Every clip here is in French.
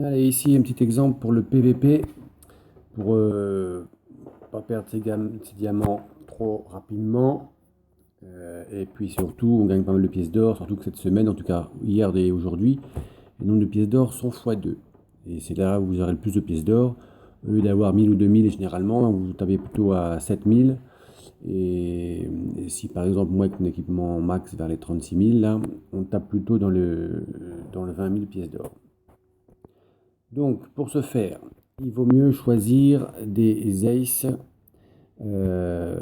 Allez, ici un petit exemple pour le PVP, pour pas perdre ses diamants trop rapidement. Et puis surtout, on gagne pas mal de pièces d'or, surtout que cette semaine, en tout cas hier et aujourd'hui, le nombre de pièces d'or sont x2. Et c'est là où vous aurez le plus de pièces d'or. Au lieu d'avoir 1000 ou 2000, et généralement, vous tapez plutôt à 7000. Et si par exemple, moi, avec mon équipement max vers les 36 000, là, on tape plutôt dans le 20 000 pièces d'or. Donc, pour ce faire, il vaut mieux choisir des aces euh,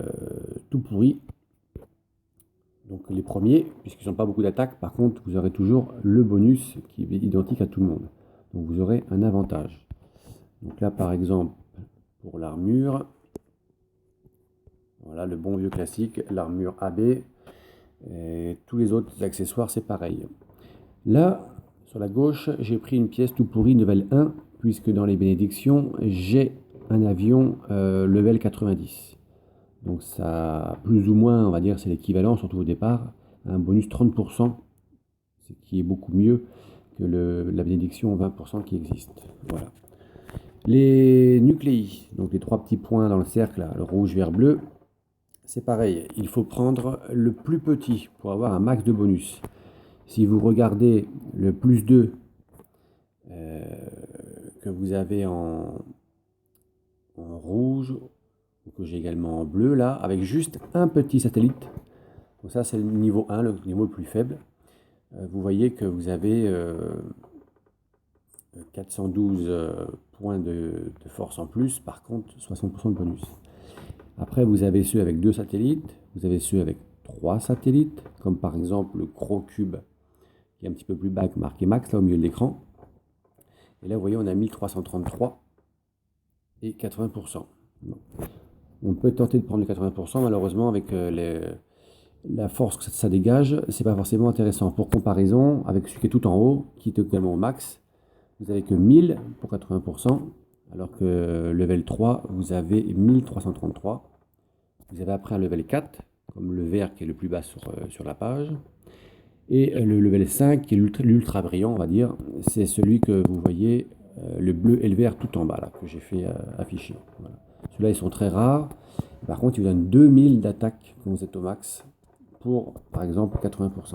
tout pourris. Donc, les premiers, puisqu'ils n'ont pas beaucoup d'attaques. Par contre, vous aurez toujours le bonus qui est identique à tout le monde. Donc, vous aurez un avantage. Donc là, par exemple, pour l'armure, voilà le bon vieux classique, l'armure AB. Et tous les autres accessoires, c'est pareil. Là, sur la gauche, j'ai pris une pièce tout pourrie level 1, puisque dans les bénédictions, j'ai un avion level 90. Donc ça, plus ou moins, on va dire, c'est l'équivalent, surtout au départ, un bonus 30%, ce qui est beaucoup mieux que la bénédiction 20% qui existe. Voilà. Les nucléi, donc les trois petits points dans le cercle, là, le rouge, vert, bleu, c'est pareil. Il faut prendre le plus petit pour avoir un max de bonus. Si vous regardez le plus 2 euh, que vous avez en rouge, ou que j'ai également en bleu, là, avec juste un petit satellite, donc ça c'est le niveau 1, le niveau le plus faible, vous voyez que vous avez 412 points de force en plus, par contre 60% de bonus. Après, vous avez ceux avec 2 satellites, vous avez ceux avec 3 satellites, comme par exemple le gros cube qui est un petit peu plus bas, marqué max, là au milieu de l'écran. Et là, vous voyez, on a 1333 et 80%. Bon. On peut tenter de prendre les 80%, malheureusement, avec la force que ça dégage, c'est pas forcément intéressant. Pour comparaison, avec celui qui est tout en haut, qui est également au max, vous n'avez que 1000 pour 80%, alors que level 3, vous avez 1333. Vous avez après un level 4, comme le vert qui est le plus bas sur la page. Et le level 5, qui est l'ultra brillant, on va dire, c'est celui que vous voyez, le bleu et le vert tout en bas, là, que j'ai fait afficher. Voilà. Ceux-là, ils sont très rares. Par contre, ils vous donnent 2000 d'attaque quand vous êtes au max, pour, par exemple, 80%.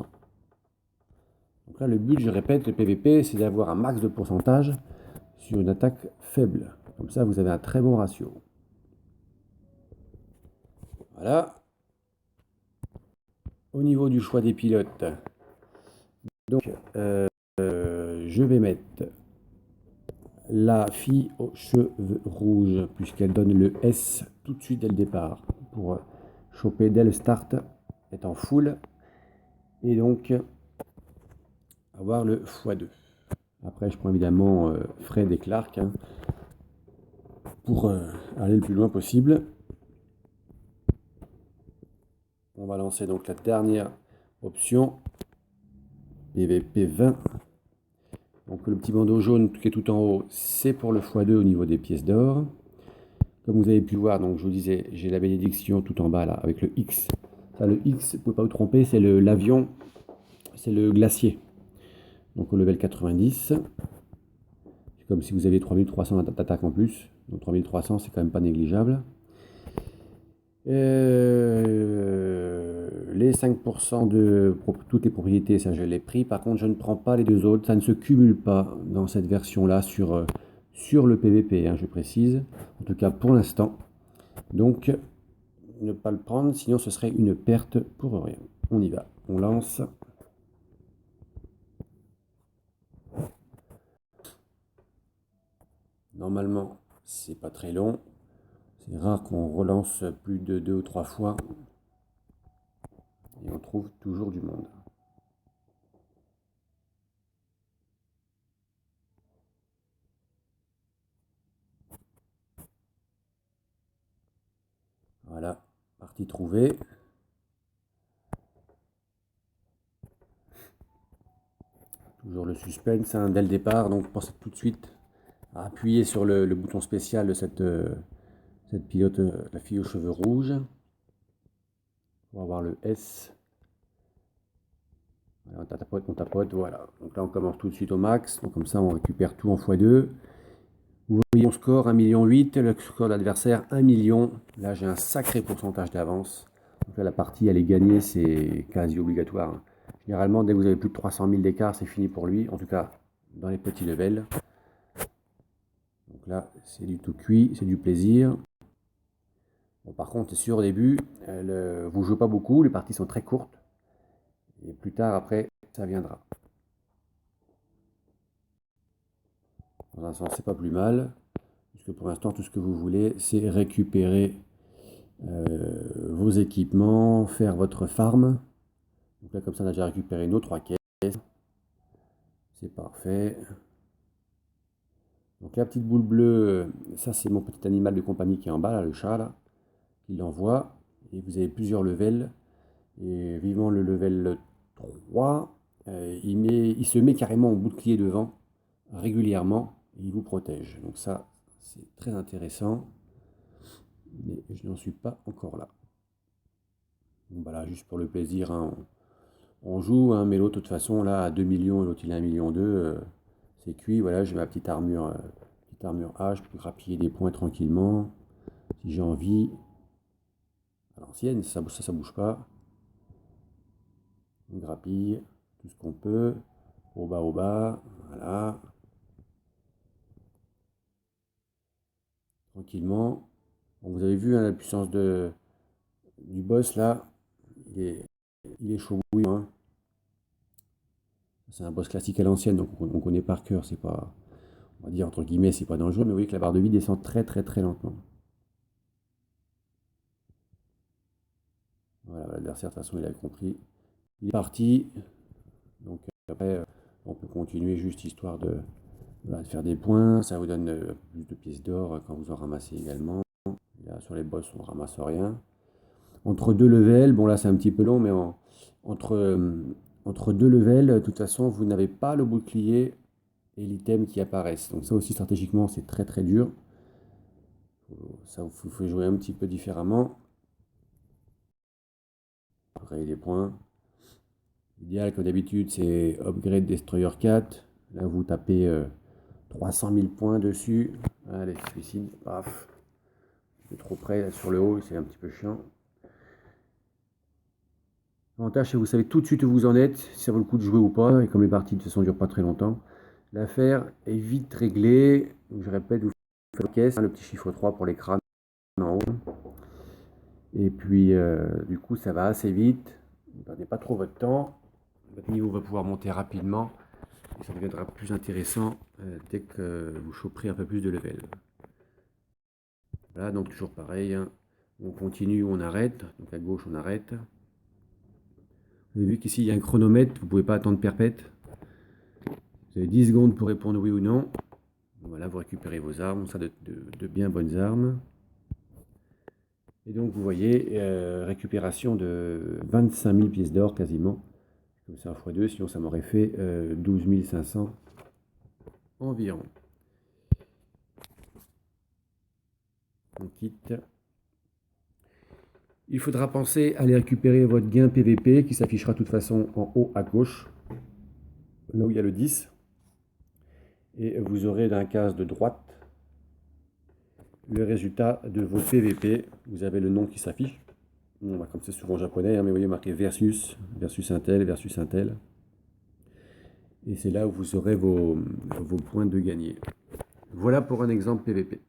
Donc là, le but, je répète, le PVP, c'est d'avoir un max de pourcentage sur une attaque faible. Comme ça, vous avez un très bon ratio. Voilà. Au niveau du choix des pilotes, donc, je vais mettre la fille aux cheveux rouges, puisqu'elle donne le S tout de suite dès le départ, pour choper dès le start, être en full, et donc avoir le x2. Après, je prends évidemment Fred et Clark, hein, pour aller le plus loin possible. On va lancer donc la dernière option, PVP 20. Donc le petit bandeau jaune qui est tout en haut, c'est pour le x2 au niveau des pièces d'or. Comme vous avez pu voir, donc je vous disais, j'ai la bénédiction tout en bas là, avec le X. Ça, le X, vous ne pouvez pas vous tromper, c'est l'avion, c'est le glacier. Donc au level 90, c'est comme si vous aviez 3300 d'attaque en plus. Donc 3300, c'est quand même pas négligeable. Les 5% de toutes les propriétés, ça je l'ai pris. Par contre, je ne prends pas les deux autres. Ça ne se cumule pas dans cette version-là sur le PVP, hein, je précise. En tout cas, pour l'instant. Donc, ne pas le prendre, sinon ce serait une perte pour rien. On y va. On lance. Normalement, c'est pas très long. C'est rare qu'on relance plus de 2 ou 3 fois. Et on trouve toujours du monde. Voilà, partie trouvée. Toujours le suspense hein, dès le départ, donc pensez tout de suite à appuyer sur le bouton spécial de cette pilote, la fille aux cheveux rouges. On va voir le S. Voilà, on tapote, voilà. Donc là, on commence tout de suite au max. Donc comme ça, on récupère tout en x2. Vous voyez mon score, 1,8 million. Le score de l'adversaire, 1 million. Là, j'ai un sacré pourcentage d'avance. Donc là, la partie, elle est gagnée, c'est quasi obligatoire, hein. Généralement, dès que vous avez plus de 300 000 d'écart, c'est fini pour lui. En tout cas, dans les petits levels. Donc là, c'est du tout cuit, c'est du plaisir. Bon, par contre, c'est sûr, au début, vous ne jouez pas beaucoup, les parties sont très courtes. Et plus tard, après, ça viendra. Dans un sens, c'est pas plus mal, puisque pour l'instant, tout ce que vous voulez, c'est récupérer vos équipements, faire votre farm. Donc là, comme ça, on a déjà récupéré nos 3 caisses. C'est parfait. Donc la petite boule bleue, ça c'est mon petit animal de compagnie qui est en bas, là, le chat, là, qui l'envoie. Et vous avez plusieurs levels. Et vivant le level 3, il se met carrément au bouclier devant, régulièrement, et il vous protège. Donc ça, c'est très intéressant. Mais je n'en suis pas encore là. Bon, bah là, juste pour le plaisir, hein, on joue, hein, mais l'autre, de toute façon, là, à 2 millions, et l'autre, il a 1,2 million, c'est cuit. Voilà, j'ai ma petite armure A, je peux grappiller des points tranquillement, si j'ai envie. À l'ancienne, ça bouge pas. On grappille tout ce qu'on peut, au bas, voilà, tranquillement. Bon, vous avez vu, hein, la puissance du boss, là, il est chaud bouillant, hein. C'est un boss classique à l'ancienne, donc on connaît par cœur, c'est pas, on va dire entre guillemets, c'est pas dangereux, mais vous voyez que la barre de vie descend très très très lentement. Voilà, l'adversaire, de toute façon, il a compris. Il est parti. Donc après, on peut continuer juste histoire voilà, de faire des points. Ça vous donne plus de pièces d'or quand vous en ramassez également. Là, sur les boss, on ramasse rien. Entre deux levels, bon là c'est un petit peu long, mais entre deux levels, de toute façon, vous n'avez pas le bouclier et l'item qui apparaissent. Donc ça aussi, stratégiquement, c'est très très dur. Ça vous fait jouer un petit peu différemment. Créer des points. L'idéal, comme d'habitude, c'est Upgrade Destroyer 4. Là, vous tapez 300 000 points dessus. Allez, suicide, paf. C'est trop près, là, sur le haut, c'est un petit peu chiant. L'avantage, c'est que vous savez tout de suite où vous en êtes, si ça vaut le coup de jouer ou pas. Et comme les parties de toute façon ne durent pas très longtemps, l'affaire est vite réglée. Je répète, vous faites la caisse, le petit chiffre 3 pour les crânes en haut. Et puis, du coup, ça va assez vite. Ne perdez pas trop votre temps. Votre niveau va pouvoir monter rapidement. Et ça deviendra plus intéressant dès que vous choperez un peu plus de level. Voilà, donc toujours pareil, hein. On continue ou on arrête. Donc à gauche, on arrête. Vous avez vu qu'ici, il y a un chronomètre. Vous ne pouvez pas attendre perpète. Vous avez 10 secondes pour répondre oui ou non. Voilà, vous récupérez vos armes. Ça de bien bonnes armes. Et donc, vous voyez, récupération de 25 000 pièces d'or quasiment. Comme c'est un x2, sinon ça m'aurait fait 12 500 environ. On quitte. Il faudra penser à aller récupérer votre gain PVP qui s'affichera de toute façon en haut à gauche, là où il y a le 10. Et vous aurez dans la case de droite le résultat de vos PVP. Vous avez le nom qui s'affiche. Bon, bah, comme c'est souvent japonais, hein, mais vous voyez marqué versus un tel, versus un tel. Et c'est là où vous aurez vos points de gagner. Voilà pour un exemple PVP.